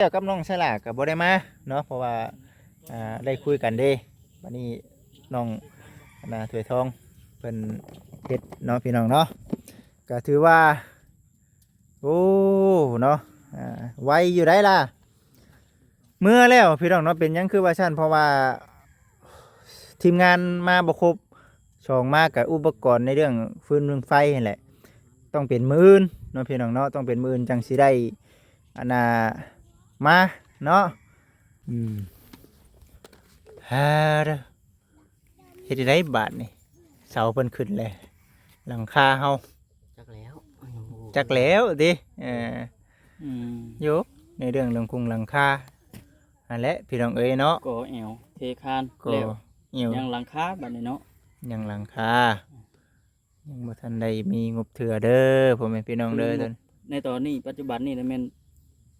เกี่ยวกับน้องสลากกับบ่ได้มาเนาะเพราะว่าได้คุยกันเด้วันนี้น้องถวยทองเพิ่นเฮ็ดเนาะพี่น้องเนาะก็ถือว่าโอ้เนาะไวอยู่ได้ล่ะเมื่อแล้วพี่น้องเนาะเป็นยังคือว่าชั่นเพราะว่าทีมงานมาบ่ครบสองมากับอุปกรณ์ในเรื่องฟืนเรื่องไฟนี่แหละต้องเป็นมื้ออื่นเนาะพี่น้องเนาะต้องเป็นมื้ออื่นจังสิได้มาเนาะเฮ็ดได้บาทนี่เสาเพิ่นขึ้นเลยหลังคาเฮาจักแล้วดิโยในเรื่องคุงหลังคาอันแหละพี่น้องเอ้ยเนาะก็แอวเทคานก็ยังหลังคาบัดนี้เนาะยังหลังคายังบ่ทันได้มีงบเถื่อเด้อพ่อแม่พี่น้องเด้อในตอนนี้ปัจจุบันนี่แม่น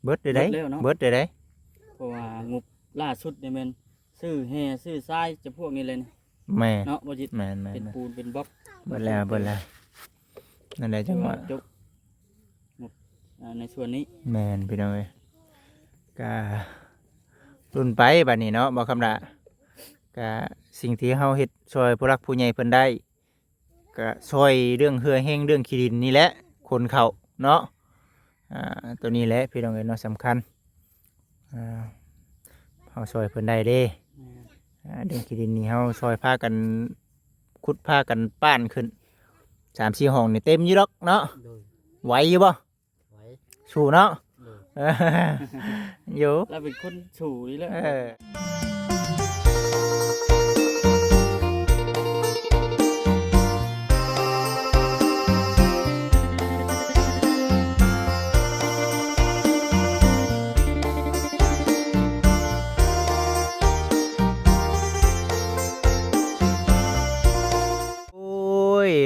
เบิดได้เบิดได้เพราะว่างบล่าสุดนี่แม่นซื้อแห่ซื้อทรายจะพวกนี้เลยนะแม่เนาะบ่จิตแม่เป็นปูนเป็นบล็อกเบิดแล้วนั่นแหละจังหวะจบงบในส่วนนี้แม่นพี่น้องเอ้ยก็รุ่นไปบัดนี้เนาะบ่คำละก็สิ่งที่เฮาเฮ็ดช่วยผู้รักผู้ใหญ่เพิ่นได้ก็ช่วยเรื่องเหือแห้งเรื่องขี้ดินนี่แหละคนเข้าเนาะตัวนี้แหละพี่น้องเอ้ยเนาะสำคัญเฮาช่วยเพิ่นได้เด้เรื่องขี้ดินนี่เฮาช่วยพากันขุดพากันป้านขึ้น3-4ห้องนี่เต็มอยู่ดอกเนาะไหวอยู่บ่ไหวสู้เนาะอยู่แล้วเป็นคนสู่นี่แหละ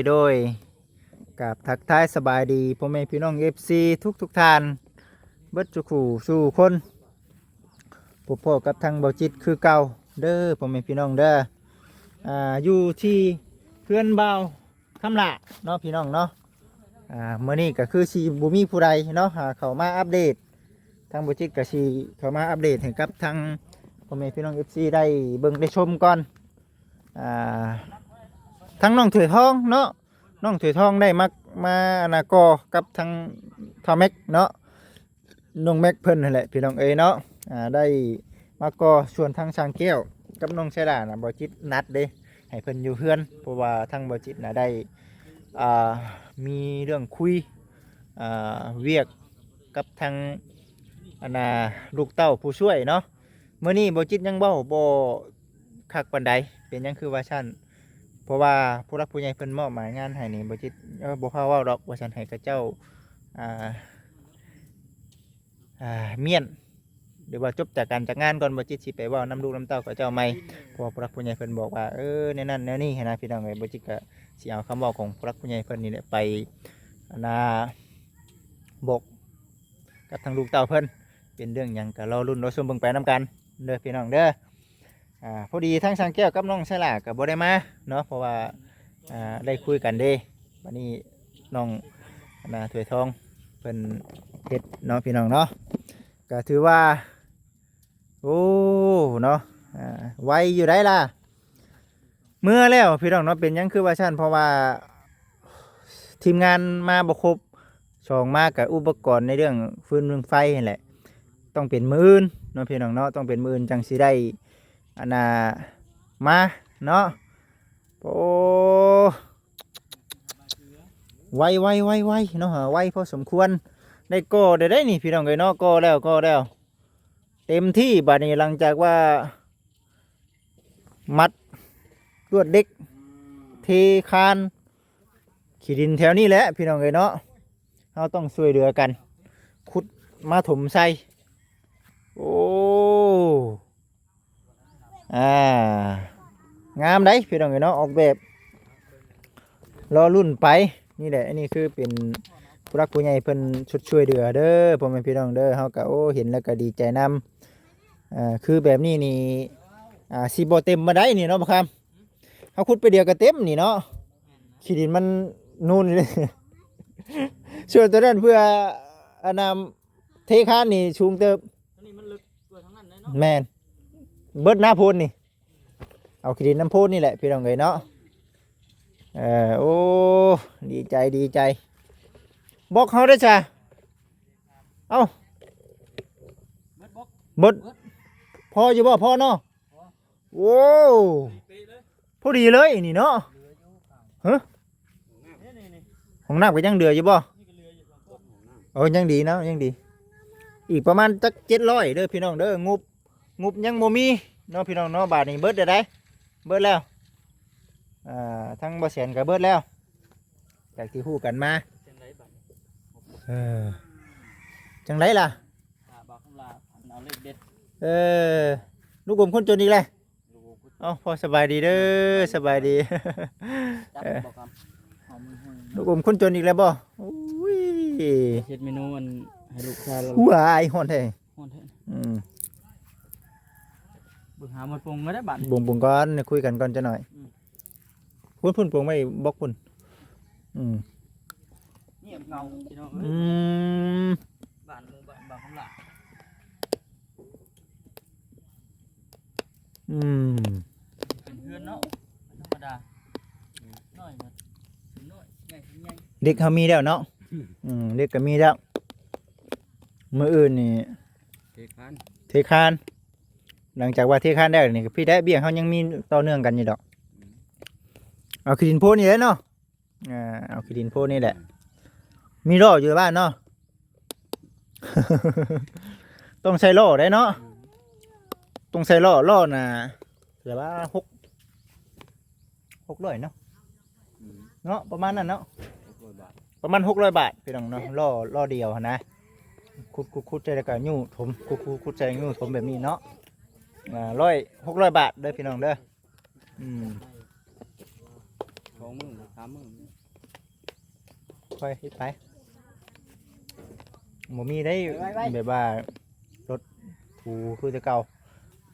โดยกับทักทายสบายดีพ่อแม่พี่น้อง FC ทุกท่านเบิดจุขู่สู่คนพ่อกับทางเบาจิตคือเก่าเด้อพ่อแม่พี่น้องเด้ออยู่ที่เพื่อนเบาคำละเนาะพี่น้องเนาะเมื่อนี้ก็คือชีบุมีผู้ใดเนาะเขามาอัปเดตทางเบาจิตกับชีเขามาอัปเดตให้กับทางพ่อแม่พี่น้อง FC ได้เบิ่งได้ชมก่อนทั้งน้องถวยทองเนาะน้องถวยทองได้มาก่อกับทางทอแม็กเนาะน้องแม็กเพิ่นนั่นแหละพี่น้องเอ๋ยเนาะได้มาก่อส่วนทางช้างแก้วกับน้องชายดาบ่จิตนัดเด้ให้เพิ่นอยู่เฮือนเพราะว่าทางบ่จิตได้มีเรื่องคุยเวียกกับทางลูกเต้าผู้ช่วยเนาะมื้อนี้บ่จิตยังเว้าบ่คักปานใดเป็นหยังคือว่าซั่นเพราะว่าผู้รักผู้ใหญ่เพิ่นมอบหมายงานให้นี่บ่จิตบ่พาเว้าดอกว่าซั่นให้กับเจ้าเมียนหรือว่าจบจากการจากงานก่อนบ่จิตสิไปเว้าน้ำลูกน้ำเต้ากับเจ้าใหม่เพราะผู้รักผู้ใหญ่เพิ่นบอกว่าในนั้นแนวนี้นะพี่น้องเอ้ยบ่จิตก็สิเอาคำเว้าของผู้รักผู้ใหญ่เพิ่นนี่แหละไปบอกกับทางลูกเต้าเพิ่นเป็นเรื่องหยังก็รอลุ้นรอชมเบิ่งไปนํกันเด้อพี่น้องเด้อพอดีทั้งช้างแก้วกับน้องสลากก็บ่ได้มาเนาะเพราะว่าได้คุยกันเด้วันนี้น้องถวยทองเพิ่นเฮ็ดเนาะพี่น้องเนาะก็ถือว่าโอ้เนาะไวอยู่ได้ล่ะเมื่อแล้วพี่น้องเนาะเป็นยังคือว่าชั่นเพราะว่าทีมงานมาบ่ครบสองมากับอุปกรณ์ในเรื่องฟืนเรื่องไฟนี่แหละต้องเป็นมื้ออื่นเนาะพี่น้องเนาะต้องเป็นมื้ออื่นจังสิได้มาเนาะโอ้ไวเนาะไวพอสมควรได้ก่อได้นี่พี่น้องเอ้ยเนาะก่อแล้วเต็มที่บัดนี้หลังจากว่ามัดลวดเด็กเทคานขี้ดินแถวนี้แหละพี่น้องเอ้ยเนาะเราต้องช่วยเหลือกันขุดมาถมใส่โอ้งามได้พี่น้องเอ้ยเนาะออกแบบรอรุ่นไปนี่แหละอันนี้คือเป็นผู้รักผู้ใหญ่เพิ่นช่วยเหลือเด้อพ่อแม่พี่น้องเด้อเฮาก็โอ้เห็นแล้วก็ดีใจนำคือแบบนี้นี่สิบ่เต็มมาได้นี่เนาะบ่ครับเฮาขุดไปเดียวก็เต็มนี่เนาะขี้ดินมันนูนเลยส่วนตัวนั้นเพื่อเทคานนี่สูงเติบ นาะ แม่นเบิดหน้าพูนนี่เอาขี้ดินน้ำพูนนี่แหละพี่น้องเอ้ยเนาะโอ้ดีใจดีใจบอกเขาได้อจ้ะเอ้า เบิดบอก เบิดพออยู่บ่พอเนาะโอ้ เป๊ะเลย พอดีเลยนี่เนาะ เหลืออยู่ข้าง ฮะ นี่ ของน้ำก็ยังเดืออยู่บ่ นี่ก็เหลืออยู่2ต้นของน้ำ โอ้ยังดีเนาะยังดี อีกประมาณจัก700เด้อพี่น้องเด้องบยังบ่มีเนาะพี่น้องเนาะบาทนี้เบิดได้เบิดแล้วทั้งบ่แสนก็เบิดแล้วจากที่ฮู้กันมา จังไดบัด เออจังไรล่ะ บอกคำลาเอาเลขเด็ด ลูกอมคนจนอีกเลย ดูกู เอ้าพอสบายดีเด้อสบายดี จับบอกคำเอามือห้อย ลูกอมคนจนอีกแล้วบ่โอ้ย เฮ็ดเมนูอันให้ลูกชายเรา หัวไอ้ฮอนแท้ ฮ้อนแท้ อืม เบิ่งหาหมดปรุงก็ได้บัด บุงก่อนคุยกันก่อนจะหน่อย อืม พุ่นปรุงไม่บล็อกพุ่นอืม เงียบเงาพี่น้อง อืม บ้านหมู่บ้านบอกคำลา อืม เป็นเพื่อนเนาะธรรมดาน้อยหมดน้อยใหญ่ถึงใหญ่ เด็กเขามีแล้วเนาะเด็กก็มีแล้วมื้ออื่นนี่ เด็กพัน เทคานหลังจากว่าเทคานได้นี่ก็พี่ได้เบี้ยเขายังมีต่อเนื่องกันอยู่ดอกเอาขี้ดินโพนี่แหละเนาะเอาขี้ดินโพนี่แหละมีล่ออยู่บ้านเนาะ ต้องใช้ล่อได้เนาะต้องใช้ล่อน่ะแต่ว่า600เนาะเนาะประมาณนั้นเนาะประมาณ600 บาทพี่น้องเนาะล่อเดียวหั้นนะคุดใจแล้วก็ยู่ถมคุดใจยู่ถมแบบนี้เนาะ600 บาทเด้อพี่น้องเด้อ2 มื้อ3 มื้อ ค่อยเฮ็ดไปบ่มีได้แบบว่ารถถูคือแต่เก่า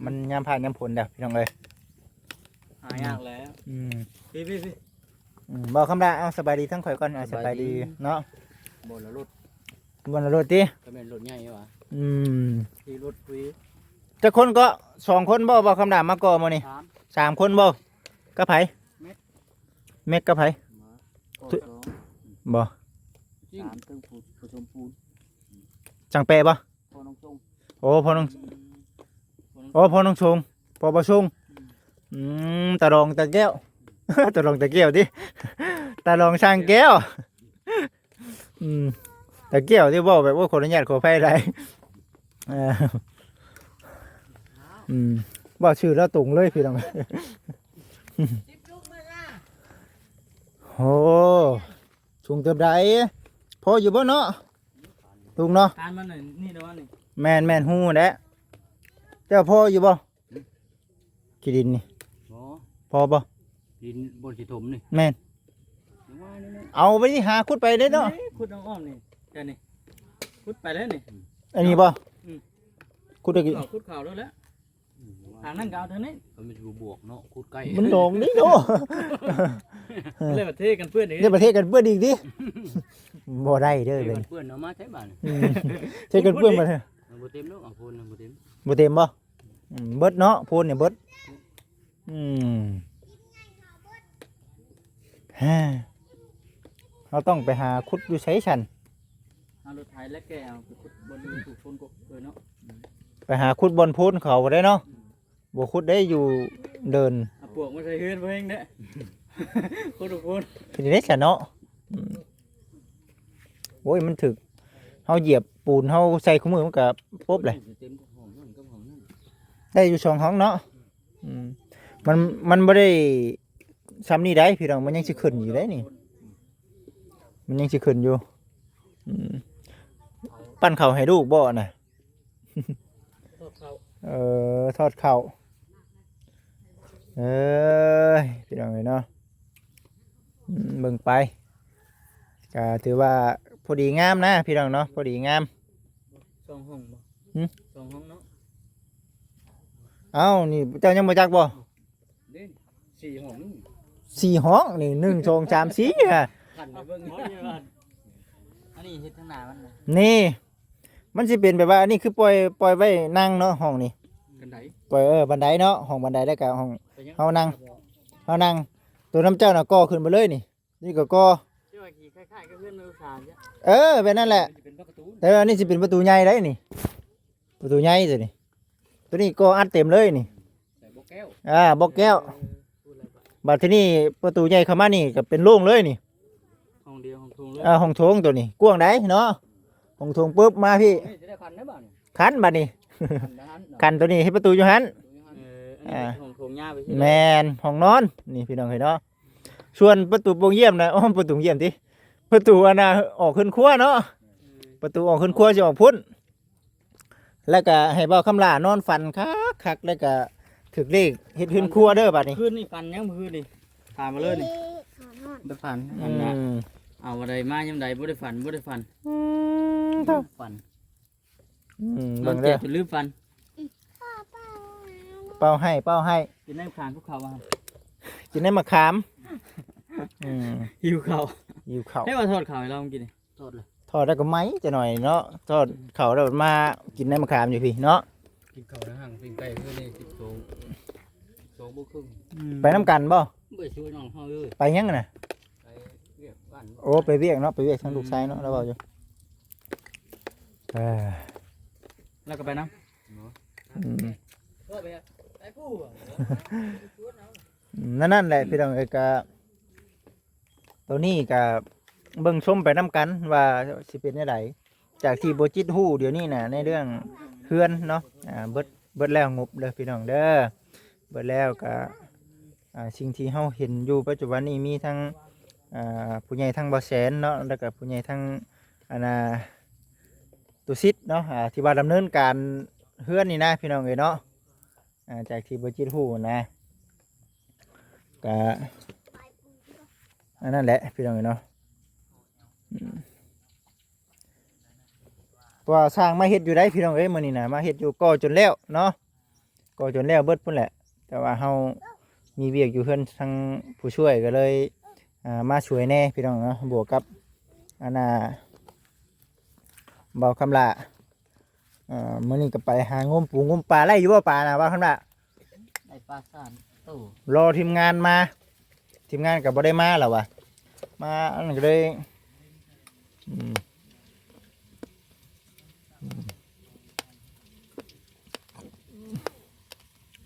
มันยามผ่านยามผลเด้อพี่น้องเอ้ย หายากแล้วพี่ บอกคำลาเอาสบายดีทั้งข่อยก่อนสบายดีเนาะ บ่ละรถ บนรถติ ก็แม่นรถใหญ่วะ ที่รถคุย จะคนก็2 คนบ่บอกคำลามาก่อมื้อนี้ 3 3 คนบ่กับไผเม็กกับไผ ก็ บ่ 3ตึ้งผู้ชมปูน จังเปะบ่ พอน้องจง โอ้พ่อน้องพ่อน้องชงพ่อบ่ชงตาลองตาแก้ว ตาลองตาแก้วดิตาลองช่างแก้วตาแก้วที่บอกแบบว่าขออนุญาตขออภัยอะไรบอกชื่อแล้วตรงเลยพี่น้อง โอ้ชุงเติบใดพออยู่บ่เนาะตุงเนาะ การมันนี่เด้อนี่ แมนฮู้แหละเจ้าพ่ออยู่บ่ขี้ดินนี่ บ่ พอบ่ ดินบนสิถมนี่ แม่นเอาไปที่หาขุดไปได้เนาะ ขุดอ้อมนี่แค่นี้ขุดไปแล้วนี่ อันนี้บ่ขุดได้กี่ ขุดข่าวแล้วทางนั้นก็เอาทางนี้ ก็ไม่ถูกบวกเนาะคูดใกล้ มันโด่งนี่โด เลยประเทศกันเพื่อนนี่ ในประเทศกันเพื่อนอีกดิบ่ได้เด้อ เพื่ เป็ อน นเพื่อนเอามาใช้บ้าน เทศกันเพื่อนบ่เด้อ บ่เต็มเนาะเอาพูนบ่เต็ม บ่เต็มบ่เบิดเนาะพูนเนี่ยเบิดฮ่าเราต้องไปหาขุดอยู่ไสฉัน เอารถไถและแกเอาไปขุดบนถูกชนกบเลยเนาะ ไปหาขุดบนพูนเขาบ่ได้เนาะบ่ขุดได้อยู่เดิน เอาปวกมาใส่เฮือนเพิ่งเด้ขุดทุกคน คือได้ฉันเนาะโอ้ยมันถึกเฮาเหยียบปูนเฮาใส่ข้อมือมันก็ปุ๊บเลย เต็มห้องนั่นก็ห้องนั่น ได้อยู่2ห้องเนาะมันบ่ได้ซ้ำนี่ได้พี่น้องมันยังสิขึ้นอยู่ได้นี่มันยังสิขึ้นอยู่ปั้นข้าวให้ลูกบ่น่ะ ทอดข้าวพี่น้องเอ้ยเนาะเบิ่งไปก็ถือว่าพอดีงามนะพี่น้องเนาะพอดีงาม 2 ห้องบ่ 2 ห้องเนาะ เอ้านี่เจ้ายังบ่จักบ่ เด้4 ห้องนี่ 4ห้องนี่1 2 3 4อ่ะ ขันไปเบิ่งอันนี้เฮ็ดทางหน้ามันนะ นี่มันสิเป็นแบบว่าอันนี้คือปล่อยไว้นั่งเนาะห้องนี้ กันได ปล่อยบันไดเนาะห้องบันไดแล้วก็ห้อง ไปยัง เฮานั่งตัวน้ำเจ้าน่ะก่อขึ้นไปเลยนี่ก็ก่อ ที่ว่าขี่คล้ายๆกับเพื่อนมือสานจ้ะ เป็นนั่นแหละ มันจะเป็นประตู แต่ว่านี่สิเป็นประตูใหญ่ได้นี่ประตูใหญ่ตัวนี้ตัวนี้ก็อัดเต็มเลยนี่ ใส่บ่แก้ว บล็อกแก้ว พูดอะไรบ้าง บัดที่นี่ประตูใหญ่เข้ามานี่ก็เป็นโล่งเลยนี่ ห้องเดียวห้องทุงเลย ห้องโถงตัวนี้กว้างได้เนาะห้องโถงปุ๊บมาพี่ นี่จะได้คันได้บ่เนี่ย คันบัดนี้ คันนั้น คันตัวนี้ให้ประตูอยู่หัน อันนี้ห้องทุงหญ้าไปที่ แมนห้องนอนนี่พี่น้องเห็นเนาะส่วนประตูโปงเยี่ยมนะประตูเยี่ยมที่ประตูอันน่ะออกขึ้นครัวเนาะประตูออกขึ้นครัวจะออกพุ่นแล้วก็ให้เบาคำลานอนฟันคักแล้วก็ถึกเลขเฮ็ดขึ้นครัวเด้อบัดนี้ คืนนี่ฟันยังมือนี่ผ่านมาเลยนี่ไปฟันอันน่ะเอาอะไรมายังไดบ่ได้ฟันฟัน เบิ่ง เจ็ เด้ บ อ จนลืมฟัน เป้าให้ กินได้ขางคุกเขาว่า กินได้มะขามหิวเขา อยู่เขา ให้มาทอดเขาให้เรากิน โทษเลย ทอดแล้วก็ไหมจะหน่อยเนาะทอดเขาแล้วมากินได้มะขามอยู่พี่เนาะ กินข้าวในห้างปิ้งไก่เพื่อนนี่12บ่ครึ่ง ไปน้ำกันบ่ บ่ช่วยน้องเฮาเลย ไปยังน่ะ ไปเรียกบ้าน โอ้ไปเวียกเนาะไปเวียกทางลูกชายเนาะแล้วเปล่าอยู่ แล้วก็ไปน้ เนาะ ำไปผู้ นั่นแหละพี่น้องเอกตัวนี้กับเบิ่งชมไปน้ำกันว่าสิเป็นยังไงจากที่โบจิตฮู้เดี๋ยวนี้น่ะในเรื่องเพื่อนเนาะเบิดแล้วงบเด้อพี่น้องเด้อเบิดแล้วก็สิ่งที่เฮาเห็นอยู่ปัจจุบันนี้มีทั้งผู้ใหญ่ทั้งบ่แสนเนาะแล้วก็ผู้ใหญ่ทั้งตุสิตเนาะที่ว่าดำเนินการเฮือนนี่นะพี่น้องเอ้ยเนาะจากที่โบจิตฮู้นะก็นั่นแหละพี่น้องเอ้ยเนาะว่าสร้างมาเฮ็ดอยู่ได้พี่น้องเอ้ยมื้อนี้น่ะมาเฮ็ดอยู่ก่อจนแล้วเนาะก่อจนแล้วเบิดพุ่นแหละแต่ว่าเฮามีเวียกอยู่เพิ่นทางผู้ช่วยก็เลยมาช่วยแน่พี่น้องเนาะบวกกับเบาคำละมื้อนี้ก็ไปหางมปูงมปลาไล่อยู่บ่ปลาน่ะว่าคำละ ไอ้ปลาสานตู้ รอทีมงานมาทีมงานก็บ่ได้มาแล้วว่ะมาอันนั้นก็เลย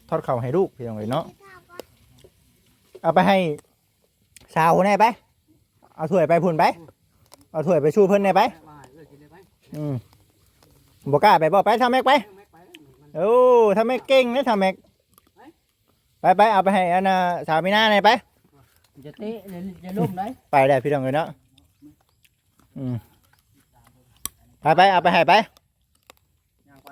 ทอดเข่าวให้ลูกพี่น้องเอ้ยเนาะเอาไปให้สาวคนไหนไปเอาถ้วยไปพุ่นไปเอาถ้วยไปชูเพิ่นไหนไปบอกกล้าไปบอกไปทำแม็กไปโอ้ทำแม็กเก่งนะทำแม็กไปเอาไปให้อันสาวมีหน้าไหนไป จะเตะจะล้มได้ ไปได้พี่น้องเอ้ยเนาะไปเอาไปให้ไป ย่างไป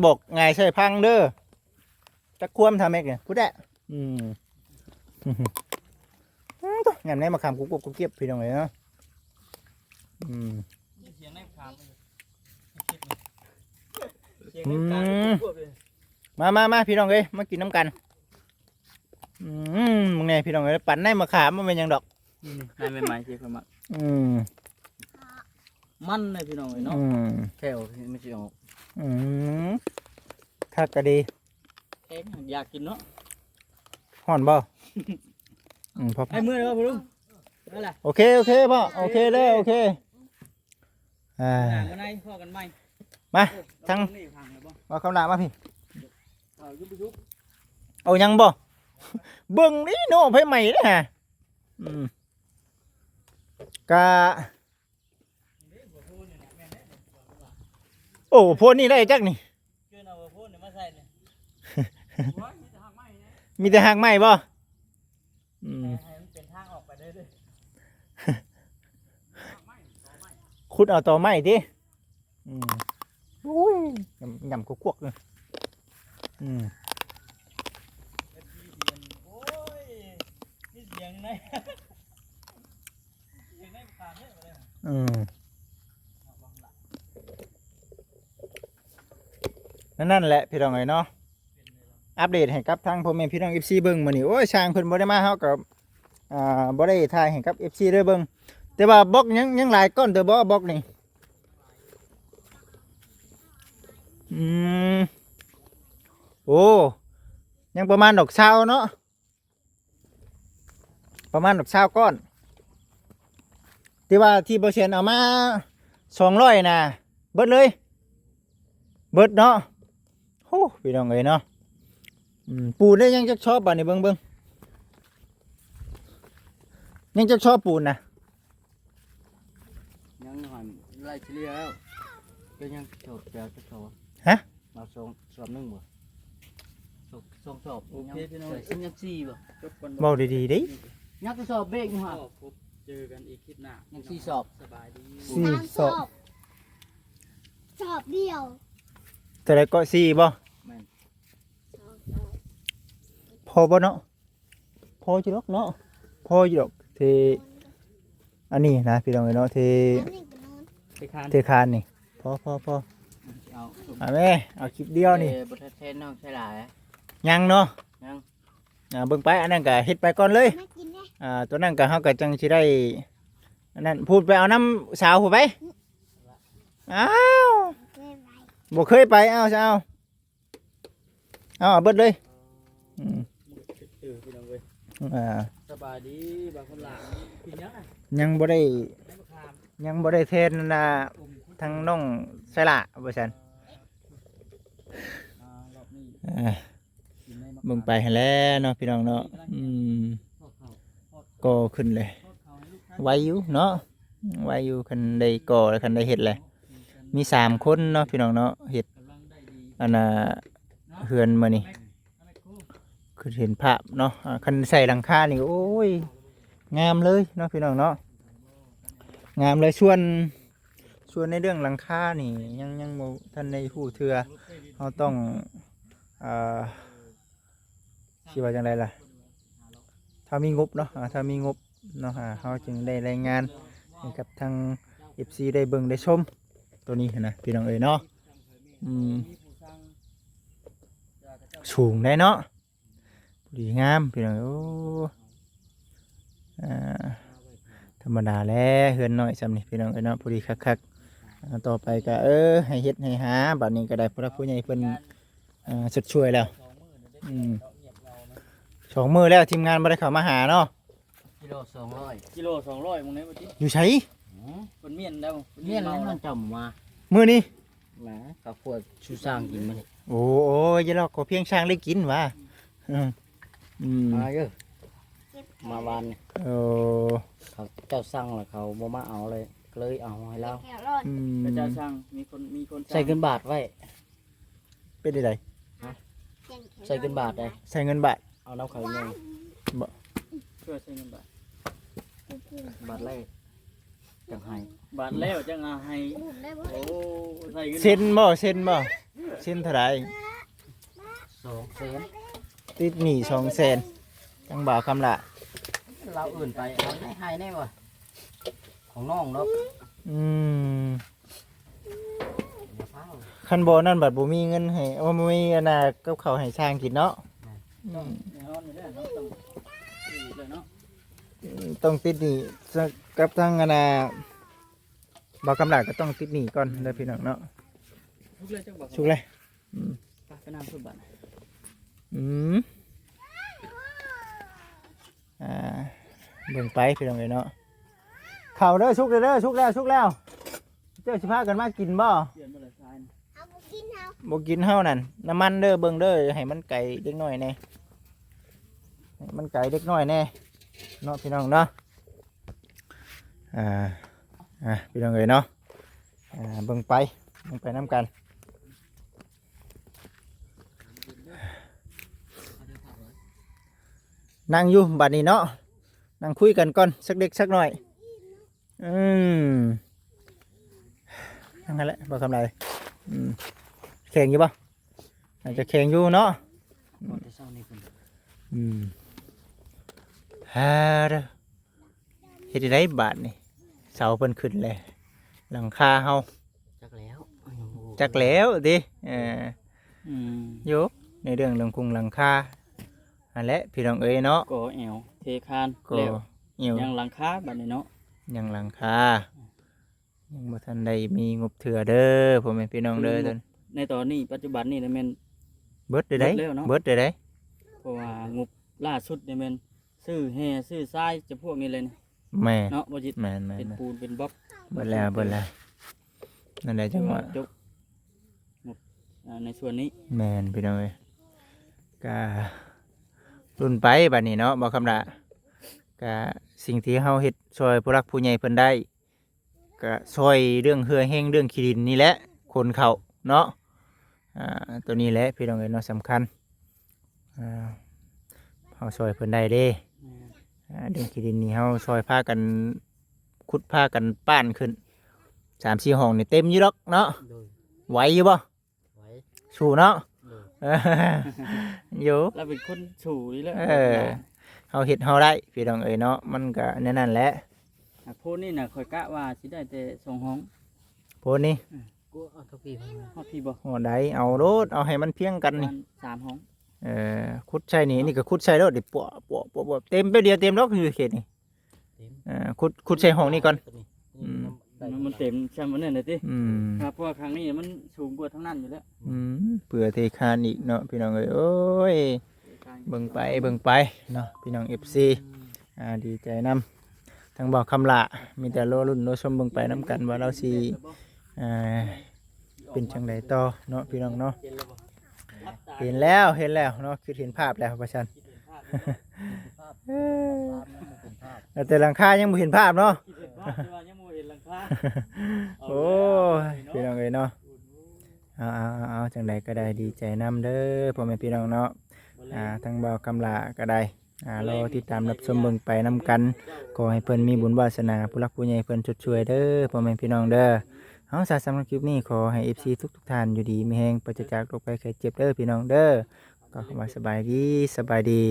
บอกไงใช่พังเด้อจะควมทำเองเนี่ยพูดได้งานนี้มาคำกุ๊กเก็บพี่น้องเลยเนาะ เสียงในขามเสียงในขาม มาพี่น้องเลยมากินน้ำกันมึงไงพี่น้องเลยปั่นได้มาขามมันเป็นยังดอก นี่ใหม่ๆเสียงมามันเลยพี่น้องเนาะแถวไม่ใช่ออก คักก็ดี แข็งอยากกินเนาะ ห่อนบ่พอ ไอ้มือเลยพ่อลุงนั่นแหละ โอเคพ่อโอเคเลยโอเควันไหนพ่อกันไหม มาทั้งมาคำหนามาพี่เอายังบ่เบิ่งนี่โน่ไผใหม่เลยฮะกะโอ้พวกนี้ได้จักนี่มีแต่หางไม้บ่ขุดเอาต่อไม้ดิอุ้ยยำกุ๊กเลยนั่นแหละพี่น้องไงเนาะอัปเดตให้กับทางพ่อแม่พี่น้อง FC เบิ่งมื้อนี้โอ้ยช่างเพิ่นบ่ได้มาเฮากับบ่ได้ถ่ายให้กับ FC เด้อเบิ่งแต่ว่าบล็อกยังหลายก้อนเด้อบ่บล็อกนี่ อืมโอ้ยังประมาณดอกเช้าเนาะประมาณดอกเช้าก้อนที่ว่าที่เปอร์เซ็นต์เอามา200นะเบิดเลยเบิดเนาะโอ้พี่น้องเอ้ยเนาะปูนได้ยังจะชอบบ่นี่เบิ่งยังจะชอบปูนนะ ยังหันไล่เฉลี่ยแล้วก็ยังโฉบเดียวจะโฉบ ฮะ มาสอบหนึ่งบ่สองสอบโอเคพี่น้องซึ่งยังสี่บ่จบกัน เบาดีๆดิ ยังจะสอบเบรกอยู่ฮะ ก็พบเจอกันอีกคลิปหน้า ยังสี่สอบ สบายดี สี่สอบ สอบเดียว แต่ละก็สี่บ่ แม่น พอบ่เนาะพออยู่ดอกเนาะพออยู่ดอกเทอันนี้นะพี่น้องเอ้ยเนาะเท อันนี้ก็นอน ไปคาน เทคานนี่พอ เอา เอาแม่เอาคลิปเดียวนี่ บทเทนน้องใช่หลาย ยังเนาะ ยัง เบิ่งไปอันนั้นก็เฮ็ดไปก่อนเลย ไม่กินนะ ตัวนั้นก็เฮาก็จังสิได้อันนั้นพูดไปเอาน้ำสาวผู้ไปอ้าว ไม่ไหว บ่เคยไปเอาซะเอาเบิดเลยอืม เจอพี่น้องเว้ย อ่า สบายดีบางคนหลังพี่ยังไง ยังบ่ได้ ไม่มาคาม ยังบ่ได้เทรนทางน้องไสละว่าซั่น รอบนี้ กินในมะ เบิ่งไปหั่นแหล้วเนาะพี่น้องเนาะทอดเขาทอด ก่อขึ้นเลย ทอดเขาให้ลูกค้า ไวอยู่เนาะไวอยู่คันได้ก่อแล้วคันได้เฮ็ดเลยมี3คนเนาะพี่น้องเนาะเฮ็ด กำลังได้ดี อันน่ะเฮือนมื้อนี้ อะไรครู คือเห็นภาพเนาะคันใส่หลังคานี่โอ้ยงามเลยเนาะพี่น้องเนาะงามเลยส่วนในเรื่องหลังคานี่ยังบ่ทันได้ฮู้เทื่อเฮาต้องสิว่าจังไดล่ะถ้ามีงบเนาะถ้ามีงบเนาะเฮาจึงได้รายงานให้กับทาง FC ได้เบิ่งได้ชมตัวนี้นะพี่น้องเอ้ยเนาะสูงได้เนาะดีงามพี่น้องโอ้ธรรมดาแล้วเฮือนน้อยสำนี่พี่น้องเอ้ยเนาะพอดีคักๆต่อไปก็ให้เฮ็ดให้หาบัดนี้ก็ได้พระผู้ใหญ่เพิ่นสุดช่วยแล้ว2 มื้อแล้วทีมงานบ่ได้เข้ามาหาเนาะ กิโล200 กิโล200มึงไหนบ่ติ อยู่ไส คนเมียนแล้ว เลี้ยนแล้วมันจำมา มื้อนี้ แหมกับพวกชูสร้างกินมัน โอ้ยอย่าหรอกก็เพียงช่างได้กินว่ะมาเยอะ เก็บ มาวัน โอ้ เขาเจ้าสั่งแล้วเขาบ่มาเอาเลยเลยเอาให้เรา แก้วรอด พระเจ้าช่างมีคน ใส่เงินบาทไว้ เป็นได้ได แจ้งแขน ใส่เงินบาทได้ ใส่เงินบาท เอาน้ำเขาเงิน ช่วยใช้เงินบาท บาทแรกจังให้ บาทแล้วจังอาให้ อุ้มได้บ่ โอ้ใส่เงิน เซ็นบ่เซ็นบ่เซ็นเท่าไหร่ 2 แสน ติดหนี้200,000จังบ่าวคำละ เราอื่นไปเอาให้แน่บ่ของน้องเนาะ อืม อย่าเฝ้า คันบ่นั่นบัดบ่มีเงินให้บ่มีอันน่ะกับข้าวให้ช่างกินเนาะ ต้องในห้องนี่แหละต้องเลยเนาะ ต้องติดหนี้กับทางอันน่ะบ่าวคำละก็ต้องติดหนี้ก่อนเด้อพี่น้องเนาะ ทุกเลยจังบอก สุกเลย ไปน้ำสุดบัตร อืมเบิ่งไปพี่น้องเอ้ยเนาะข้าวเด้อสุกเด้อสุกแล้วเจ้าสิพากันมากินบ่ เปลี่ยนมาเลยทราย เอาบ่กินเอา บ่กินเฮานั่นน้ำมันเด้อเบิ่งเด้อให้มันไก่เด็กน้อยแน่ให้มันไก่เด็กน้อยแน่เนาะพี่น้องเนาะพี่น้องเอ้ยเนาะเบิ่งไปน้ำกันนั่งอยู่บัดนี้เนาะนั่งคุยกันก่อนสักเด็กสักหน่อยนั่งกันแหละบ่ทำไรแข่งอยู่บ่อาจจะแข่งอยู่เนาะ บ่ได้เศร้านี่เพิ่น เด้อเฮ็ดได้บาทนี่เสาเพิ่นขึ้นเลยหลังคาเฮา จักแล้ว จักแล้วดิมอยู่ในเรื่องคุงหลังคาอันแหละพี่น้องเอ้ยเนาะ ก่อแอวเทคาน ก็ แล้ว เหี่ยว ยังหลังคาบัดนี้เนาะ ยังหลังคายังบ่ทันได้มีงบเถื่อเด้อพ่อแม่พี่น้องเด้อตอน ในตอนนี้ปัจจุบันนี่นะแม่น เบิดได้ได เบิดแล้วเนาะ เบิดได้ได เพราะว่างบล่าสุดนี่แม่นซื้อแห่ซื้อทรายจะพวกนี้เลยนะ แม่ เนาะบ่จิต แม่นแม่ เป็น น ปูนเป็นบล็อก เบิดแล้วเบิดแล้วนั่นแหละจังหวะ จบงบในส่วนนี้ แม่นพี่น้องเอ้ยก็รุ่นไปบัดนี้เนาะบ่คำละก็สิ่งที่เฮาเฮ็ดช่วยผู้รักผู้ใหญ่เพิ่นได้ก็ช่วยเรื่องเฮือแห้งเรื่องขี้ดินนี่แหละคนเข้าเนาะตัวนี้แหละพี่น้องเอ้ยเนาะสำคัญเฮาช่วยเพิ่นได้เด้เรื่องขี้ดินนี่เฮาช่วยพากันขุดพากันป้านขึ้น3-4ห้องนี่เต็มอยู่ดอกเนาะ โดย ไหวอยู่บ่ ไว้ สู้เนาะ โดย อยู่ เราเป็นคนฉูนี่แหละ เฮาเฮ็ดเฮาได้พี่น้องเอ้ยเนาะมันก็แนั่นแหละ โพนนี่น่ะข่อยกะว่าสิได้แต่2ห้อง โพดนี่ กูเอาทักพี่มา ฮอดพี่บ่ โอ้ได้เอาโลดเอาให้มันเพียงกัน ประ นี่ มาณ3ห้อง ขุดใช่นี่ก็ขุดใช่โลดดิปัวปัวปัวปัวเต็มไปเดียวเต็มดอกอยู่เขตนี่ เต็ม ขุดใช่ห้องนี้ก่อน มันเต็มซ้ำมันนั่นน่ะติ อืม ครับเพราะว่าครั้งนี้มันสูงกว่าทั้งนั้นอยู่แล้ว เผื่อเทคานอีกเนาะพี่น้องเอ้ยโอ้ยเบิ่งไปเนาะพี่น้อง FC ดีใจนํทั้งบอกคำละมีแต่รอรุ่นรอชมเบิ่งไปนํกันว่าเราสิเป็นจังไดต่อเนาะพี่น้องเนาะเห็นแล้วเนาะคือเห็นภาพแล้วประชัน แต่หลังคายังไม่เห็นภาพเนาะ โอ้ยพี่น้องเอ้ยเนาะเอาจังใดก็ได้ดีใจนำเด้อพ่อแม่พี่น้องเนาะทั้งเบากำลาก็ได้รอติดตามรับชมเบิ่งไปนำกันขอให้เพิ่นมีบุญวาสนาผู้รักผู้ใหญ่เพิ่นชดช่วยเด้อพ่อแม่พี่น้องเด้อเอาสำหรับคลิปนี้ขอให้ FC ทุกท่านอยู่ดีมีแฮงปราศจากโรคภัยไข้เจ็บเด้อพี่น้องเด้อก็เข้ามาสบายดี